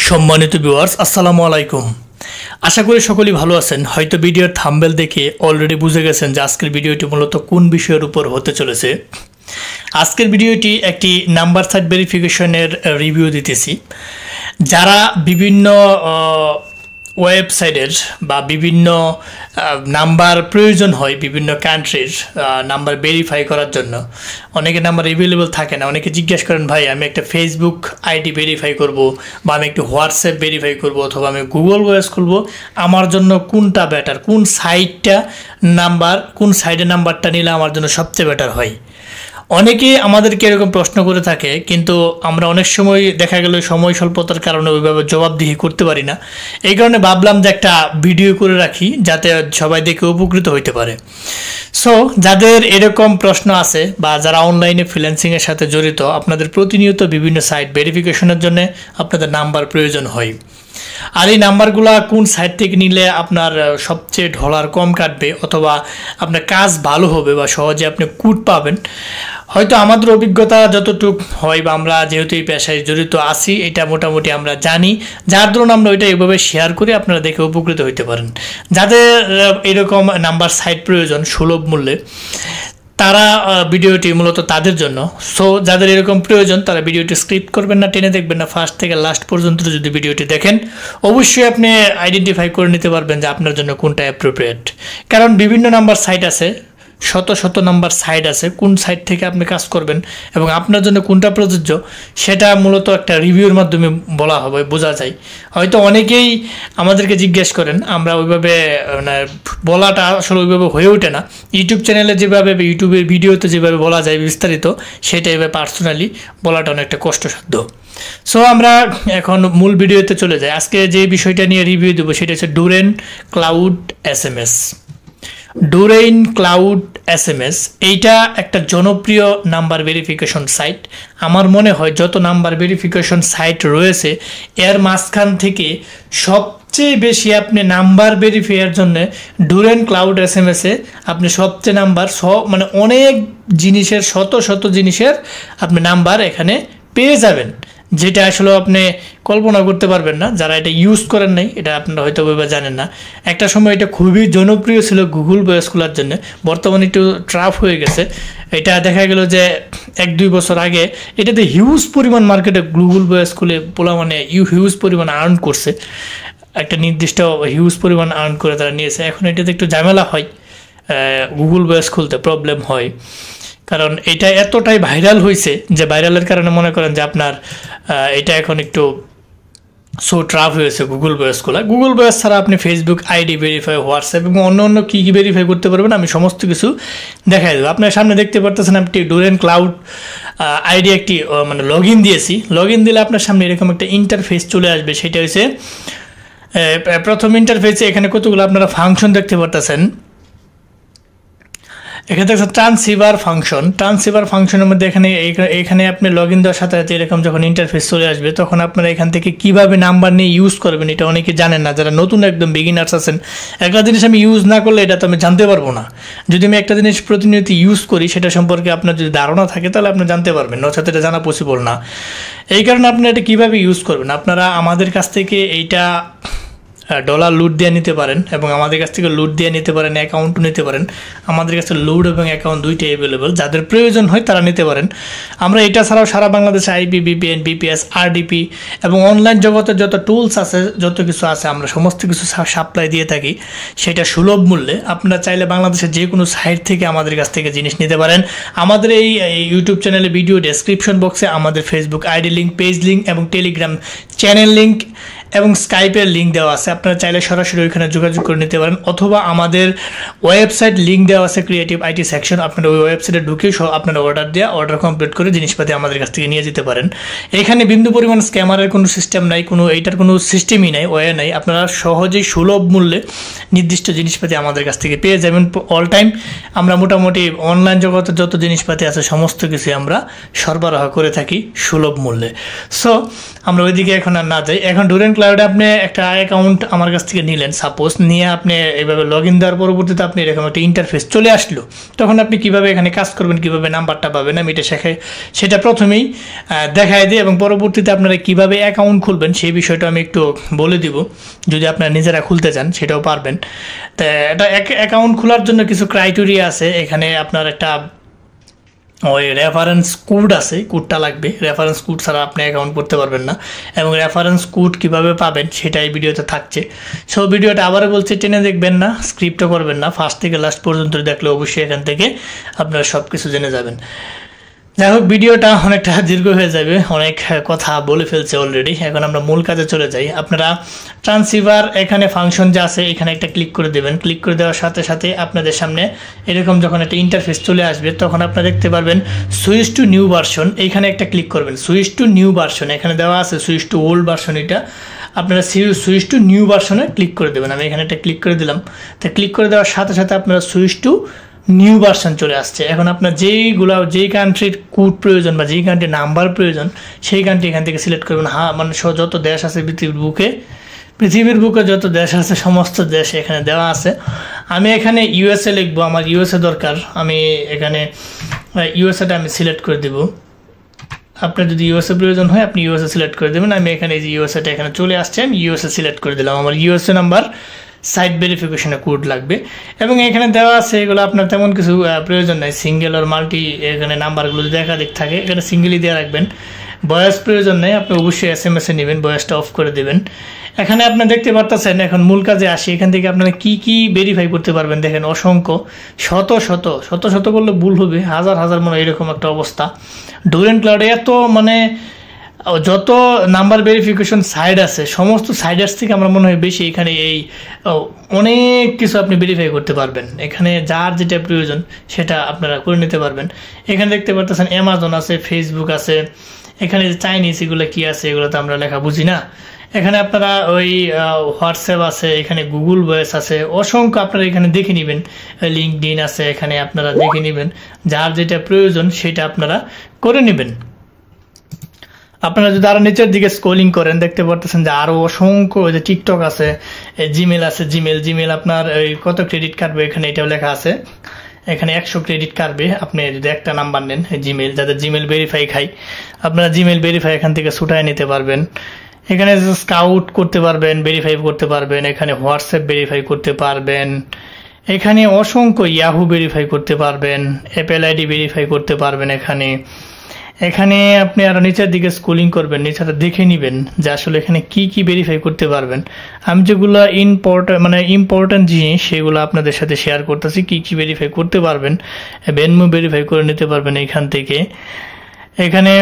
সম্মানিত ভিউয়ার্স আসসালামু আলাইকুম। আশা করি সকলেই ভালো আছেন। হয়তো ভিডিওর থাম্বনেল দেখে অলরেডি বুঝে গেছেন যে আজকের ভিডিওটি মূলত কোন বিষয়ের উপর হতে চলেছে। আজকের ভিডিওটি একটি নাম্বার সাইট ভেরিফিকেশনের রিভিউ দিতেছি। যারা বিভিন্ন ওয়েবসাইটের বা বিভিন্ন নাম্বার প্রয়োজন হয় বিভিন্ন কান্ট্রির নাম্বার ভেরিফাই করার জন্য, অনেকে নাম্বার অ্যাভেলেবল থাকে না। অনেকে জিজ্ঞেস করেন, ভাই আমি একটা ফেসবুক আইডি ভেরিফাই করব বা আমি একটু হোয়াটসঅ্যাপ ভেরিফাই করব অথবা আমি গুগল ওয়েস খুলব, আমার জন্য কোনটা বেটার, কোন সাইডের নাম্বারটা নিলে আমার জন্য সবচেয়ে বেটার হয়। অনেকে আমাদেরকে এরকম প্রশ্ন করে থাকে, কিন্তু আমরা অনেক সময় দেখা গেল সময় স্বল্পতার কারণে ওইভাবে জবাবদিহি করতে পারি না। এই কারণে ভাবলাম যে একটা ভিডিও করে রাখি যাতে সবাই দেখে উপকৃত হইতে পারে। সো যাদের এরকম প্রশ্ন আছে বা যারা অনলাইনে ফ্রিল্যান্সিংয়ের সাথে জড়িত, আপনাদের প্রতিনিয়ত বিভিন্ন সাইট ভেরিফিকেশনের জন্য আপনাদের নাম্বার প্রয়োজন হয়। আর এই নাম্বারগুলো কোন সাইট থেকে নিলে আপনার সবচেয়ে ডলার কম কাটবে অথবা আপনার কাজ ভালো হবে বা সহজে আপনি কোড পাবেন, হয়তো আমাদের অভিজ্ঞতা যতটুকু হয় বা আমরা যেহেতু এই পেশায় জড়িত আছি এটা মোটামুটি আমরা জানি, যার ধরুন আমরা ওইটা এইভাবে শেয়ার করে আপনারা দেখে উপকৃত হইতে পারেন। যাদের এরকম নাম্বার সাইট প্রয়োজন সুলভ মূল্যে, তারা ভিডিওটি মূলত তাদের জন্য। সো যাদের এরকম প্রয়োজন তারা ভিডিওটি স্ক্রিপ্ট করবেন না, টেনে দেখবেন না, ফার্স্ট থেকে লাস্ট পর্যন্ত যদি ভিডিওটি দেখেন অবশ্যই আপনি আইডেন্টিফাই করে নিতে পারবেন যে আপনার জন্য কোনটা অ্যাপ্রোপ্রিয়েট। কারণ বিভিন্ন নাম্বার সাইট আছে, শত শত নাম্বার সাইট আছে, কোন সাইট থেকে আপনি কাজ করবেন এবং আপনার জন্য কোনটা প্রযোজ্য সেটা মূলত একটা রিভিউর মাধ্যমে বলা হবে, বোঝা যায়। হয়তো অনেকেই আমাদেরকে জিজ্ঞেস করেন, আমরা ওইভাবে মানে বলাটা আসলে ওইভাবে হয়ে ওঠে না। ইউটিউব চ্যানেলে যেভাবে ইউটিউবের ভিডিওতে যেভাবে বলা যায় বিস্তারিত, সেটা এভাবে পার্সোনালি বলাটা অনেকটা কষ্টসাধ্য। সো আমরা এখন মূল ভিডিওতে চলে যাই। আজকে যে বিষয়টা নিয়ে রিভিউ দেবো সেটা হচ্ছে ডুরেন ক্লাউড SMS। ডুরেইন ক্লাউড SMS এইটা একটা জনপ্রিয় নাম্বার ভেরিফিকেশন সাইট। আমার মনে হয় যত নাম্বার ভেরিফিকেশন সাইট রয়েছে এর মাঝখান থেকে সবচেয়ে বেশি আপনি নাম্বার ভেরিফাইয়ের জন্য ডুরেইন ক্লাউড SMS-এ আপনি সবচেয়ে নাম্বার মানে অনেক জিনিসের শত শত জিনিসের আপনি নাম্বার এখানে পেয়ে যাবেন, যেটা আসলে আপনি কল্পনা করতে পারবেন না। যারা এটা ইউজ করেন নাই এটা আপনারা হয়তো ওইভাবে জানেন না। একটা সময় এটা খুবই জনপ্রিয় ছিল গুগল ওয়েস খোলার জন্য, বর্তমানে একটু ট্রাফ হয়ে গেছে। এটা দেখা গেল যে 1-2 বছর আগে এটাতে হিউজ পরিমাণ মার্কেটে গুগল ওয়েস খুলে পোলা মানে হিউজ পরিমাণ আর্ন করছে, একটা নির্দিষ্ট হিউজ পরিমাণ আর্ন করে তারা নিয়েছে। এখন এটাতে একটু ঝামেলা হয়, গুগল ওয়েস খুলতে প্রবলেম হয়, কারণ এটা এতটাই ভাইরাল হয়েছে যে ভাইরালের কারণে মনে করেন যে আপনার এটা এখন একটু ট্রাফ হয়েছে গুগল ওয়েস খোলা। গুগল ওয়েস ছাড়া আপনি ফেসবুক আইডি ভেরিফাই, হোয়াটসঅ্যাপ এবং অন্য কী কী ভেরিফাই করতে পারবেন আমি সমস্ত কিছু দেখাই দেবো। আপনার সামনে দেখতে পারতেছেন আপনি ডুরেন ক্লাউড আইডি একটি মানে লগ ইন দিয়েছি। লগ ইন দিলে আপনার সামনে এরকম একটা ইন্টারফেস চলে আসবে। সেটা হচ্ছে প্রথম ইন্টারফেসে এখানে কতগুলো আপনারা ফাংশন দেখতে পারতেছেন। এখানে দেখছেন ট্রান্সিভার ফাংশন। ট্রান্সিভার ফাংশনের মধ্যে এখানে আপনি লগ ইন দেওয়ার সাথে সাথে এরকম যখন ইন্টারফেস চলে আসবে তখন আপনারা এখান থেকে কীভাবে নাম্বার নিয়ে ইউজ করবেন এটা অনেকে জানেন না। যারা নতুন একদম বিগিনার্স আছেন, একটা জিনিস আমি ইউজ না করলে এটা তো আমি জানতে পারবো না। যদি আমি একটা জিনিস প্রতিনিয়ত ইউজ করি সেটা সম্পর্কে আপনার যদি ধারণা থাকে তাহলে আপনি জানতে পারবেন, নচেত এটা জানা পসিবল না। এই কারণে আপনারা এটা কীভাবে ইউজ করবেন, আপনারা আমাদের কাছ থেকে এইটা ডলার লুট দিয়ে নিতে পারেন এবং আমাদের কাছ থেকে লুট দিয়ে নিতে পারেন, অ্যাকাউন্টও নিতে পারেন। আমাদের কাছে লুট এবং অ্যাকাউন্ট দুইটাই অ্যাভেলেবল, যাদের প্রয়োজন হয় তারা নিতে পারেন। আমরা এটা ছাড়াও সারা বাংলাদেশে IP, VPN, BPS, RDP এবং অনলাইন জগতের যত টুলস আছে, যত কিছু আছে আমরা সমস্ত কিছু সাপ্লাই দিয়ে থাকি, সেটা সুলভ মূল্যে। আপনারা চাইলে বাংলাদেশের যে কোনো সাইট থেকে আমাদের কাছ থেকে জিনিস নিতে পারেন। আমাদের এই ইউটিউব চ্যানেলে ভিডিও ডেসক্রিপশন বক্সে আমাদের Facebook ID link, page link এবং টেলিগ্রাম চ্যানেল লিঙ্ক এবং স্কাইপের লিঙ্ক দেওয়া আছে। আপনারা চাইলে সরাসরি ওইখানে যোগাযোগ করে নিতে পারেন, অথবা আমাদের ওয়েবসাইট লিঙ্ক দেওয়া আছে ক্রিয়েটিভ IT সেকশন। আপনারা ওই ওয়েবসাইটে ঢুকে আপনারা অর্ডার কমপ্লিট করে জিনিসপাতি আমাদের কাছ থেকে নিয়ে যেতে পারেন। এখানে বিন্দু পরিমাণ স্ক্যামারের কোনো সিস্টেম নাই, এইটার কোনো সিস্টেমই নাই, ওয়ে নাই। আপনারা সহজেই সুলভ মূল্যে নির্দিষ্ট জিনিসপাতি আমাদের কাছ থেকে পেয়ে যাবেন অল টাইম। আমরা মোটামুটি অনলাইন জগতের যত জিনিসপাতি আছে সমস্ত কিছু আমরা সরবরাহ করে থাকি সুলভ মূল্যে। সো আমরা ওইদিকে এখন আর না যাই। এখন ডুরেন ক্লাউডে আপনি একটা অ্যাকাউন্ট আমার কাছ থেকে নিলেন, সাপোজ নিয়ে আপনি এইভাবে লগ ইন দেওয়ার পরবর্তীতে আপনি এরকম একটা ইন্টারফেস চলে আসলো, তখন আপনি কীভাবে এখানে কাজ করবেন, কীভাবে নাম্বারটা পাবেন, আমি এটা সেটা প্রথমেই দেখায় দিই এবং পরবর্তীতে আপনারা কীভাবে অ্যাকাউন্ট খুলবেন সেই বিষয়টা আমি একটু বলে দিব। যদি আপনারা নিজেরা খুলতে চান সেটাও পারবেন। তো এটা অ্যাকাউন্ট খোলার জন্য কিছু ক্রাইটেরিয়া আছে। এখানে আপনার একটা ওই রেফারেন্স কোড আছে, কোডটা লাগবে। রেফারেন্স কোড ছাড়া আপনি অ্যাকাউন্ট করতে পারবেন না, এবং রেফারেন্স কোড কীভাবে পাবেন সেটাই ভিডিওতে থাকছে। সো ভিডিওটা আবারও বলছি, টেনে দেখবেন না, স্ক্রিপ্টও করবেন না, ফার্স্ট থেকে লাস্ট পর্যন্ত দেখলে অবশ্যই এখান থেকে আপনারা সব কিছু জেনে যাবেন। যাই হোক, ভিডিওটা অনেকটা দীর্ঘ হয়ে যাবে, অনেক কথা বলে ফেলছে অলরেডি। এখন আমরা মূল কাজে চলে যাই। আপনারা ট্রান্সিভার এখানে ফাংশন যে আছে এখানে একটা ক্লিক করে দেবেন। ক্লিক করে দেওয়ার সাথে সাথে আপনাদের সামনে এরকম যখন একটা ইন্টারফেস চলে আসবে তখন আপনারা দেখতে পারবেন সুইচ টু নিউ ভার্সন, এইখানে একটা ক্লিক করবেন। সুইচ টু নিউ ভার্সন এখানে দেওয়া আছে, সুইচ টু ওল্ড ভার্সন, এটা আপনারা সুইচ টু নিউ ভার্সনে ক্লিক করে দেবেন। আমি এখানে একটা ক্লিক করে দিলাম। তো ক্লিক করে দেওয়ার সাথে সাথে আপনারা সুইচ টু নিউ ভার্সন চলে আসছে। এখন আপনার যেই কান্ট্রির কোড প্রয়োজন বা যেই কান্ট্রির নাম্বার প্রয়োজন সেই কান্ট্রি এখান থেকে সিলেক্ট করবেন। মানে যত দেশ আছে পৃথিবীর বুকে যত দেশ আছে সমস্ত দেশ এখানে দেওয়া আছে। আমি এখানে ইউএসএ লিখবো, আমার ইউএসএ দরকার। আমি এখানে ইউএসএটা আমি সিলেক্ট করে দেব। আপনার যদি ইউএসএ প্রয়োজন হয় আপনি ইউএসএ সিলেক্ট করে দেবেন। আমি এখানে এই যে ইউএসএটা এখানে চলে আসছে, আমি ইউএসএ সিলেক্ট করে দিলাম। আমার ইউএসএ নাম্বার সাইট ভেরিফিকেশনের কোড লাগবে, এবং এখানে দেওয়া আছে এগুলো আপনার তেমন কিছু প্রয়োজন নাই। সিঙ্গেল আর মাল্টি এখানে নাম্বারগুলো যদি একাধিক থাকে এখানে সিঙ্গেলই দিয়ে রাখবেন। বয়স প্রয়োজন নেই, আপনি অবশ্যই SMS এ নেবেন, বয়সটা অফ করে দেবেন। এখানে আপনি দেখতে পারতেছেন, এখন মূল কাজে আসি। এখান থেকে আপনারা কি ভেরিফাই করতে পারবেন দেখেন, অসংখ্য শত বললে ভুল হবে, হাজার মনে এরকম একটা অবস্থা। ডুরেন্ট ক্লাউডে এত মানে যত নাম্বার ভেরিফিকেশন সাইট আছে সমস্ত সাইডার্স থেকে আমার মনে হয় বেশি এখানে এই অনেক কিছু আপনি ভেরিফাই করতে পারবেন। এখানে যার যেটা প্রয়োজন সেটা আপনারা করে নিতে পারবেন। এখানে দেখতে পারতেছেন অ্যামাজন আছে, ফেসবুক আছে, এখানে চাইনিজ এগুলো কি আছে এগুলো তো আমরা লেখা বুঝি না। এখানে আপনারা ওই হোয়াটসঅ্যাপ আছে, এখানে গুগল ভয়েস আছে, অসংখ্য আপনারা এখানে দেখে নেবেন। লিঙ্কডইন আছে, এখানে আপনারা দেখে নেবেন, যার যেটা প্রয়োজন সেটা আপনারা করে নেবেন। আপনারা যদি আরো নিচের দিকে স্ক্রলিং করেন দেখতে পারতেছেন যে আরো অসংখ্য, যে টিকটক আছে, জিমেল আছে, জিমেল আপনার কত ক্রেডিট কাটবে এখানে এটাও লেখা আছে। এখানে 100 ক্রেডিট কাটবে আপনি যদি একটা নাম্বার নেন। জিমেল, যাদের জিমেল ভেরিফাই খাই আপনারা জিমেল ভেরিফাই এখান থেকে ছুটায় নিতে পারবেন। এখানে স্কাউট করতে পারবেন, ভেরিফাই করতে পারবেন। এখানে হোয়াটসঅ্যাপ ভেরিফাই করতে পারবেন। এখানে অসংখ্য ইয়াহু ভেরিফাই করতে পারবেন, অ্যাপেল আইডি ভেরিফাই করতে পারবেন। এখানে আপনি আরো নিচের দিকে স্ক্রলিং করবেন, নিচেটা দেখে নেবেন যে আসলে এখানে কি ভেরিফাই করতে পারবেন। আমি যেগুলো ইম্পর্টেন্ট জিনিস সেগুলো আপনাদের সাথে শেয়ার করতেছি, কি ভেরিফাই করতে পারবেন। ভেনমো ভেরিফাই করে নিতে পারবেন এখান থেকে। এখানে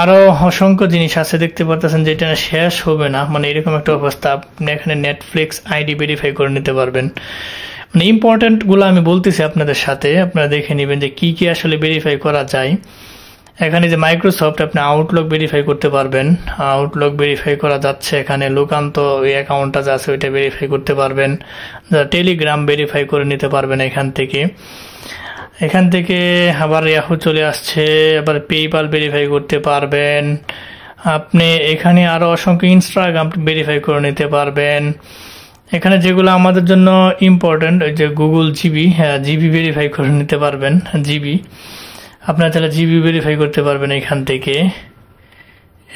আরো অসংখ্য জিনিস আছে দেখতে পারতেছেন, যেটা শেষ হবে না, মানে এরকম একটা অবস্থা। আপনি এখানে নেটফ্লিক্স আইডি ভেরিফাই করে নিতে পারবেন। মানে ইম্পর্টেন্ট গুলো আমি বলতেছি আপনাদের সাথে, আপনারা দেখে নেবেন যে কি আসলে ভেরিফাই করা যায়। এখানে যে মাইক্রোসফট, আপনি আউটলুক ভেরিফাই করতে পারবেন, আউটলুক ভেরিফাই করা যাচ্ছে। এখানে লোকান্ত ওই অ্যাকাউন্টটা যা আছে ওইটা ভেরিফাই করতে পারবেন। টেলিগ্রাম ভেরিফাই করে নিতে পারবেন এখান থেকে আবার ইয়াহু চলে আসছে, আবার পেইপাল ভেরিফাই করতে পারবেন আপনি। এখানে আরো অসংখ্য ইনস্টাগ্রাম ভেরিফাই করে নিতে পারবেন। এখানে যেগুলো আমাদের জন্য ইম্পর্টেন্ট, ওই যে গুগল জিবি ভেরিফাই করে নিতে পারবেন। জিবি আপনারা তাহলে জিবি ভেরিফাই করতে পারবেন এখান থেকে।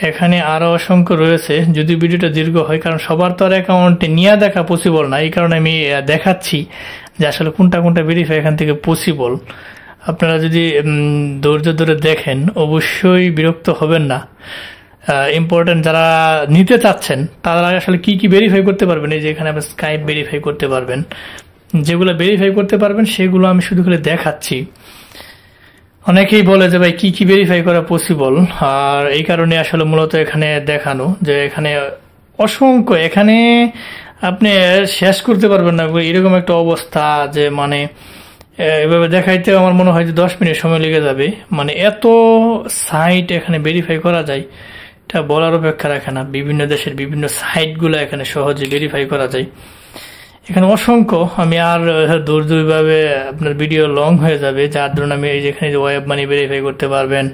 এখানে আরো অসংখ্য রয়েছে, যদি ভিডিওটা দীর্ঘ হয়, কারণ সবার তো আর অ্যাকাউন্টে নিয়ে দেখা পসিবল না, এই কারণে আমি দেখাচ্ছি যে আসলে কোনটা ভেরিফাই এখান থেকে পসিবল। আপনারা যদি ধৈর্য ধরে দেখেন অবশ্যই বিরক্ত হবেন না। ইম্পর্টেন্ট যারা নিতে চাচ্ছেন তারা আসলে কি ভেরিফাই করতে পারবেন, এই যে এখানে আপনি স্কাইপ ভেরিফাই করতে পারবেন। যেগুলো ভেরিফাই করতে পারবেন সেগুলো আমি শুধু করে দেখাচ্ছি। অনেকেই বলে যে ভাই কি ভেরিফাই করা পসিবল, আর এই কারণে আসলে মূলত এখানে দেখানো যে এখানে অসংখ্য, এখানে আপনি শেষ করতে পারবেন না, এরকম একটা অবস্থা যে মানে এভাবে দেখাইতে আমার মনে হয় যে 10 মিনিট সময় লেগে যাবে। মানে এত সাইট এখানে ভেরিফাই করা যায়, এটা বলার অপেক্ষা রাখে না। বিভিন্ন দেশের বিভিন্ন সাইটগুলো এখানে সহজে ভেরিফাই করা যায়। এখানে অসংখ্য, আমি আর দূরভাবে আপনার ভিডিও লং হয়ে যাবে, যার জন্য আমি এখানে যে ওয়েব মানি ভেরিফাই করতে পারবেন।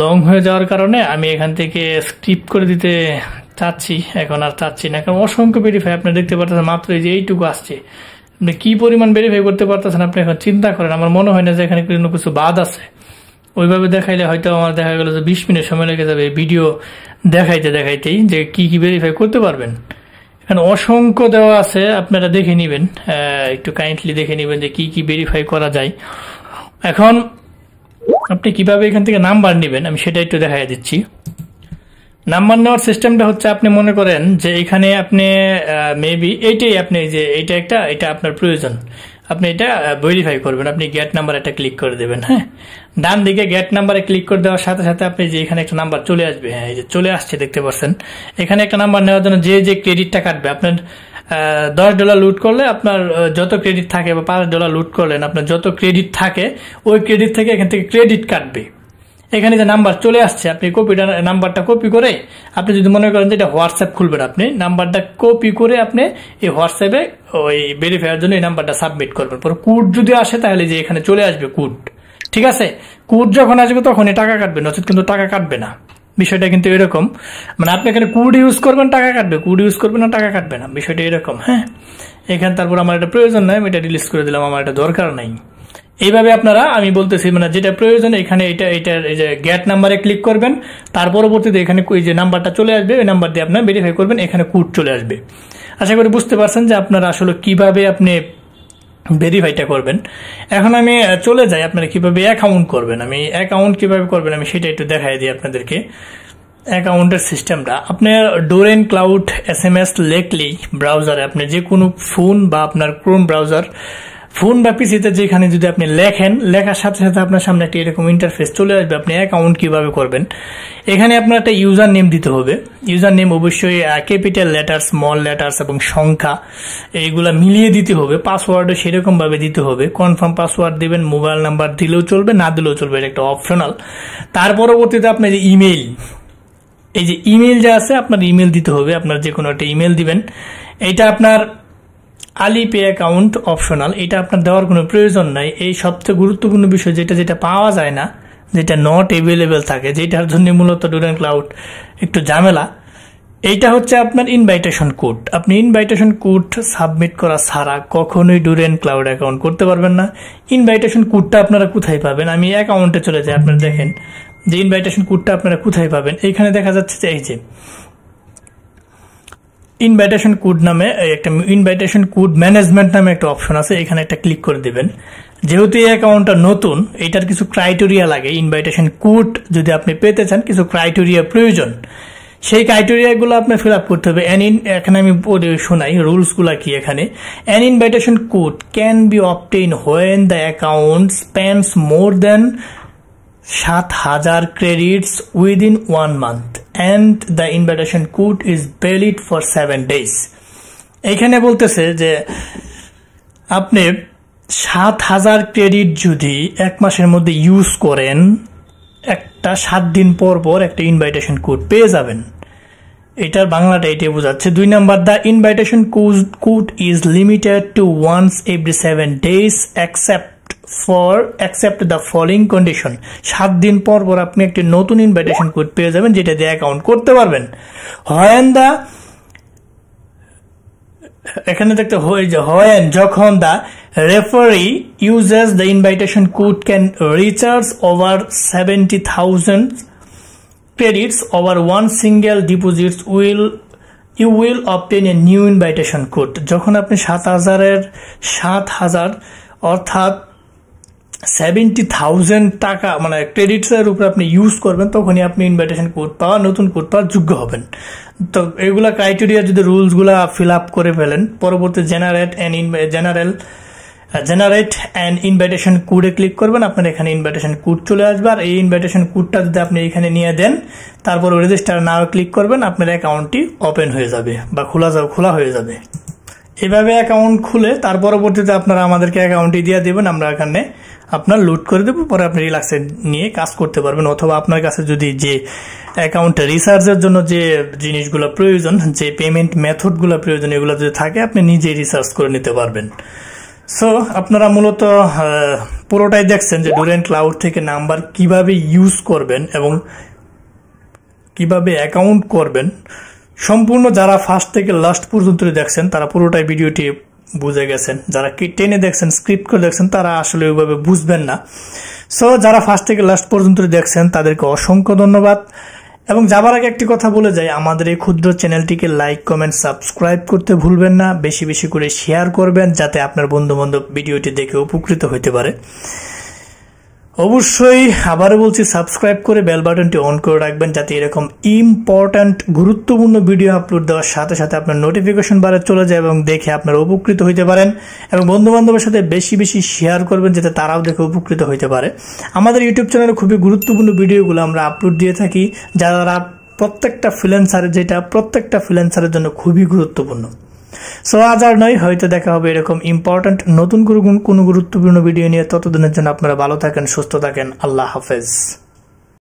লং হয়ে যাওয়ার কারণে আমি এখান থেকে স্কিপ করে দিতে চাচ্ছি, এখন আর চাচ্ছি না, কারণ অসংখ্য ভেরিফাই আপনি দেখতে পারতেছেন, মাত্র এই যে এইটুকু আসছে। আপনি কি পরিমাণ ভেরিফাই করতে পারতেছেন আপনি এখন চিন্তা করেন। আমার মনে হয় না যে এখানে কোনো কিছু বাদ আছে। ওইভাবে দেখাইলে হয়তো আমার দেখা গেল যে 20 মিনিট সময় লেগে যাবে ভিডিও দেখাইতেই যে কি কি ভেরিফাই করতে পারবেন। এখানে অসংখ্য দেওয়া আছে, আপনারা দেখে নেবেন, একটু কাইন্ডলি দেখে নেবেন যে কি কি ভেরিফাই করা যায়। এখন আপনি কিভাবে এখান থেকে নাম্বার নেবেন আমি সেটা একটু দেখাই দিচ্ছি। নাম্বার নেওয়ার সিস্টেমটা হচ্ছে, আপনি মনে করেন যে এখানে আপনি মেবি এইটাই আপনি যে এটা আপনার প্রয়োজন, আপনি এটা ভেরিফাই করবেন। আপনি গেট নাম্বার একটা ক্লিক করে দেবেন। হ্যাঁ, ডান দিকে গেট নাম্বারে ক্লিক করে দেওয়ার সাথে সাথে আপনি যে এখানে একটা নাম্বার চলে আসবে। হ্যাঁ, এই যে চলে আসছে দেখতে পাচ্ছেন। এখানে একটা নাম্বার নেওয়ার জন্য যে ক্রেডিটটা কাটবে, আপনার $10 লুট করলে আপনার যত ক্রেডিট থাকে, বা $5 লুট করলেন, আপনার যত ক্রেডিট থাকে ওই ক্রেডিট থেকে এখান থেকে ক্রেডিট কাটবে। এখানে যে নাম্বার চলে আসছে, আপনি নাম্বারটা কপি করে, আপনি যদি মনে করেন যে এটা হোয়াটসঅ্যাপ খুলবেন, আপনি নাম্বারটা কপি করে আপনি এই হোয়াটসঅ্যাপে ওই ভেরিফাইয়ের জন্য এই নাম্বারটা সাবমিট করবেন। পরে কোড যদি আসে তাহলে যে এখানে চলে আসবে কোড। ঠিক আছে, কোড যখন আসবে তখনই টাকা কাটবে, নচেত কিন্তু টাকা কাটবে না। বিষয়টা কিন্তু এরকম, মানে আপনি এখানে কোড ইউজ করবেন টাকা কাটবে, কোড ইউজ করবেন না টাকা কাটবে না, বিষয়টা এরকম। হ্যাঁ, এখানে তারপর আমার এটা প্রয়োজন নাই, আমি এটা রিলিজ করে দিলাম, আমার এটা দরকার নাই। এইভাবে আপনারা, আমি বলতেছি মানে যেটা প্রয়োজন, এখানে এটার এই যে গেট নাম্বারে ক্লিক করবেন, তার পরবর্তীতে এখানে ওই যে নাম্বারটা চলে আসবে, ওই নাম্বার দিয়ে আপনার ভেরিফাই করবেন, এখানে কোড চলে আসবে। আশা করি বুঝতে পারছেন যে আপনারা আসলে কিভাবে আপনি ভেরিফাইটা করবেন। এখন আমি চলে যাই আপনারা কিভাবে অ্যাকাউন্ট করবেন। আমি অ্যাকাউন্ট কিভাবে করবেন আমি সেটা একটু দেখাই দিই আপনাদেরকে। অ্যাকাউন্টের সিস্টেমটা, আপনার ডোরেন ক্লাউড SMS লেখলেই ব্রাউজারে, আপনি যে কোনো ফোন বা আপনার ক্রোম ব্রাউজার, ফোন বা পিসিতে যেখানে যদি আপনি লেখেন, লেখার সাথে সাথে আপনার সামনে একটা এরকম ইন্টারফেস চলে আসবে। আপনি অ্যাকাউন্ট কিভাবে করবেন, এখানে আপনার একটা ইউজার নেম দিতে হবে। ইউজার নেম অবশ্যই ক্যাপিটাল লেটার, স্মল লেটার্স এবং সংখ্যা এইগুলা মিলিয়ে দিতে হবে। পাসওয়ার্ডও সেরকম ভাবে দিতে হবে। কনফার্ম পাসওয়ার্ড দিবেন, মোবাইল নাম্বার দিলেও চলবে, না দিলেও চলবে, এটা একটা অপশনাল। তার পরবর্তীতে আপনার যে ইমেইল, এই যে ইমেইল যা আছে আপনার ইমেইল দিতে হবে। আপনার যে কোনো একটা ইমেইল দিবেন। এটা আপনার আলিপে অ্যাকাউন্ট অপশনাল, এটা আপনার দেওয়ার কোনো প্রয়োজন নাই। এই সবচেয়ে গুরুত্বপূর্ণ বিষয় যেটা পাওয়া যায় না, যেটা নট অ্যাভেলেবেল থাকে, যেটার জন্য মূলত ডোরেন ক্লাউড একটু ঝামেলা, এইটা হচ্ছে আপনার ইনভাইটেশন কোড। আপনি ইনভাইটেশন কোড সাবমিট করা ছাড়া কখনোই ডোরেন ক্লাউড অ্যাকাউন্ট করতে পারবেন না। ইনভাইটেশন কোডটা আপনারা কোথায় পাবেন, আমি অ্যাকাউন্টে চলে যাই, আপনারা দেখেন যে ইনভাইটেশন কোডটা আপনারা কোথায় পাবেন। এখানে দেখা যাচ্ছে যে এই যে ইনভাইটেশন কোড নামে একটা ইনভাইটেশন কোড ম্যানেজমেন্ট নামে একটা অপশন আছে, এখানে একটা ক্লিক করে দিবেন। যেহেতু এই অ্যাকাউন্টটা নতুন, এটার কিছু ক্রাইটেরিয়া লাগে। ইনভাইটেশন কোড যদি আপনি পেতে চান, কিছু ক্রাইটেরিয়া প্রয়োজন। সেই ক্রাইটেরিয়াগুলো আপনি ফিল আপ করতে হবে। এখানে আমি শোনাই রুলসগুলা কি। এখানে an invitation code can be obtain when the account spends more than 7,000 credits within 1 month and the invitation code is valid for 7 days. এখানে বলতেছে যে আপনি 7,000 ক্রেডিট যদি 1 মাসের মধ্যে ইউজ করেন, একটা 7 দিন পর পর একটা ইনভাইটেশন কোড পেয়ে যাবেন। এটার বাংলাটা এটাই বোঝাচ্ছে। 2 number, the invitation code is limited to once every 7 days except the following condition. 7 দিন পর পর আপনি একটি নতুন ইনভাইটেশন কোড পেয়ে যাবেন, যেটা দিয়ে অ্যাকাউন্ট করতে পারবেন। এখানে দেখতে যখন the referee uses the invitation code can recharge over 70,000 credits over one single deposit you will obtain a new invitation code. যখন আপনি 7,000 অর্থাৎ 70,000 টাকা মানে ক্রেডিটসের উপরে আপনি ইউজ করবেন, তখনই আপনি ইনভাইটেশন কোড পাওয়া, নতুন কোড পাওয়ার যোগ্য হবেন। তো এগুলা ক্রাইটেরিয়া যদি রুলসগুলা ফিল আপ করে ফেলেন, পরবর্তী জেনারেট অ্যান্ড ইনভাইটেশন কোডে ক্লিক করবেন, আপনার এখানে ইনভাইটেশন কোড চলে আসবে। আর এই ইনভাইটেশন কোডটা যদি আপনি এখানে নিয়ে দেন, তারপর রেজিস্টার নাও ক্লিক করবেন, আপনার অ্যাকাউন্টটি ওপেন হয়ে যাবে বা খোলা হয়ে যাবে। এভাবে অ্যাকাউন্ট খুলে তার পরবর্তীতে আপনারা আমাদেরকে অ্যাকাউন্টটি দিয়ে দেবেন, আমরা এখানে আপনার লুট করে দেবো। পরে আপনি রিল্যাক্সে নিয়ে কাজ করতে পারবেন। অথবা আপনার কাছে যদি যে অ্যাকাউন্ট রিসার্চের জন্য যে জিনিসগুলো প্রয়োজন, যে পেমেন্ট মেথডগুলো প্রয়োজন, এগুলো যদি থাকে আপনি নিজেই রিসার্চ করে নিতে পারবেন। সো আপনারা মূলত পুরোটাই দেখছেন যে ডোরেন ক্লাউড থেকে নাম্বার কিভাবে ইউজ করবেন এবং কিভাবে অ্যাকাউন্ট করবেন। সম্পূর্ণ যারা ফার্স্ট থেকে লাস্ট পর্যন্ত দেখছেন তারা পুরোটাই ভিডিওটি বুঝে গেছেন, যারা কি টেনে দেখছেন স্ক্রিপ্ট করে দেখছেন তারা আসলে ওইভাবে বুঝবেন না। সো যারা ফার্স্ট থেকে লাস্ট পর্যন্ত দেখছেন তাদেরকে অসংখ্য ধন্যবাদ। এবং যাবার আগে একটি কথা বলে যাই, আমাদের এই ক্ষুদ্র চ্যানেলটিকে লাইক কমেন্ট সাবস্ক্রাইব করতে ভুলবেন না, বেশি বেশি করে শেয়ার করবেন যাতে আপনার বন্ধু বান্ধব ভিডিওটি দেখে উপকৃত হতে পারে। অবশ্যই আবারও বলছি, সাবস্ক্রাইব করে বেল বাটনটি অন করে রাখবেন যাতে এরকম ইম্পর্ট্যান্ট গুরুত্বপূর্ণ ভিডিও আপলোড দেওয়ার সাথে সাথে আপনার নোটিফিকেশন বারে চলে যায় এবং দেখে আপনারা উপকৃত হতে পারেন। এবং বন্ধু বান্ধবের সাথে বেশি বেশি শেয়ার করবেন যাতে তারাও দেখে উপকৃত হতে পারে। আমাদের ইউটিউব চ্যানেলে খুবই গুরুত্বপূর্ণ ভিডিওগুলো আমরা আপলোড দিয়ে থাকি, যারা প্রত্যেকটা ফ্রিল্যান্সারের জন্য খুবই গুরুত্বপূর্ণ। সো আজ আর নয়, হয়তো দেখা হবে এরকম ইম্পর্ট্যান্ট নতুন কোনো গুরুত্বপূর্ণ ভিডিও নিয়ে। ততদিনের জন্য আপনারা ভালো থাকেন, সুস্থ থাকেন। আল্লাহ হাফেজ।